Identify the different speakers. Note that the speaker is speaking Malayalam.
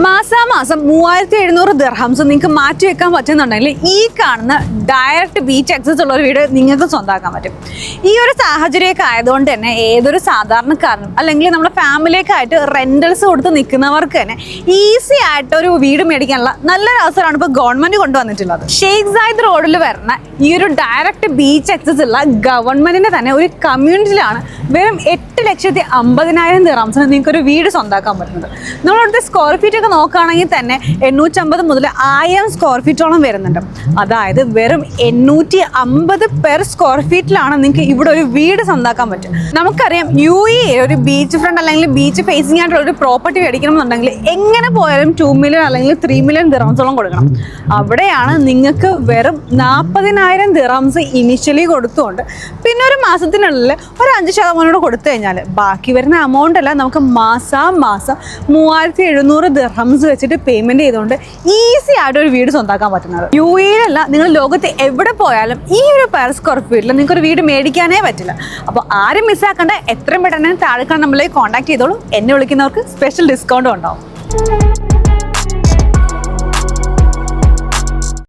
Speaker 1: മാസാമാസം 3700 ദിർഹംസ് നിങ്ങൾക്ക് മാറ്റി വെക്കാൻ പറ്റുന്നുണ്ടെങ്കിൽ ഈ കാണുന്ന ഡയറക്റ്റ് ബീച്ച് ആക്സസ് ഉള്ള ഒരു വീട് നിങ്ങൾക്ക് സ്വന്തമാക്കാൻ പറ്റും. ഈ ഒരു സാഹചര്യമൊക്കെ ആയതുകൊണ്ട് തന്നെ ഏതൊരു സാധാരണക്കാരനും അല്ലെങ്കിൽ നമ്മുടെ ഫാമിലിയൊക്കെ ആയിട്ട് റെന്റൽസ് കൊടുത്ത് നിൽക്കുന്നവർക്ക് തന്നെ ഈസി ആയിട്ട് ഒരു വീട് മേടിക്കാനുള്ള നല്ലൊരു അവസരമാണ് ഇപ്പോൾ ഗവൺമെന്റ് കൊണ്ടുവന്നിട്ടുള്ളത്. ഷെയ്ഖ് സായിദ് റോഡിൽ വരുന്ന ഈ ഒരു ഡയറക്റ്റ് ബീച്ച് ആക്സസ് ഉള്ള ഗവൺമെന്റിന്റെ തന്നെ ഒരു കമ്മ്യൂണിറ്റിയിലാണ് വെറും 8,50,000 ദിർഹംസിന് നിങ്ങൾക്ക് ഒരു വീട് സ്വന്തമാക്കാൻ പറ്റുന്നത്. നമ്മളിവിടുത്തെ സ്ക്വയർ ഫീറ്റ് ഒക്കെ നോക്കുകയാണെങ്കിൽ തന്നെ 850 മുതൽ 1000 സ്ക്വയർ ഫീറ്റോളം വരുന്നുണ്ട്. അതായത് വെറും 850 പെർ സ്ക്വയർ ഫീറ്റിലാണ് നിങ്ങൾക്ക് ഇവിടെ ഒരു വീട് സ്വന്തമാക്കാൻ പറ്റും. നമുക്കറിയാം UAE ഒരു ബീച്ച് ഫ്രണ്ട് അല്ലെങ്കിൽ ബീച്ച് ഫേസിംഗ് ആയിട്ടുള്ള ഒരു പ്രോപ്പർട്ടി മേടിക്കണമെന്നുണ്ടെങ്കിൽ എങ്ങനെ പോയാലും 2 മില്യൺ അല്ലെങ്കിൽ 3 മില്യൺ ദിർഹംസോളം കൊടുക്കണം. അവിടെയാണ് നിങ്ങൾക്ക് വെറും 40,000 ദിർഹംസ് ഇനിഷ്യലി കൊടുത്തുകൊണ്ട് പിന്നെ ഒരു മാസത്തിനുള്ളിൽ ഒരു 5% കൊടുത്തു കഴിഞ്ഞാൽ ബാക്കി വരുന്ന എമൗണ്ട് എല്ലാം നമുക്ക് മാസം 3700 ദിർഹംസ് വെച്ചിട്ട് പേയ്മെന്റ് ചെയ്തുകൊണ്ട് ഈസി ആയിട്ട് ഒരു വീട് സ്വന്തമാക്കാൻ പറ്റുന്നത്. UAE-യിലല്ല, നിങ്ങൾ ലോകത്ത് എവിടെ പോയാലും ഈ ഒരു പെർ സ്ക്വയർ ഫീറ്റിൽ നിങ്ങൾക്ക് ഒരു വീട് മേടിക്കാനേ പറ്റില്ല. അപ്പോൾ ആരും മിസ്സാക്കണ്ട, എത്രയും പെട്ടെന്ന് താഴെ നമ്മളിലേക്ക് കോൺടാക്ട് ചെയ്തോളൂ. എന്നെ വിളിക്കുന്നവർക്ക് സ്പെഷ്യൽ ഡിസ്കൗണ്ടും ഉണ്ടാവും.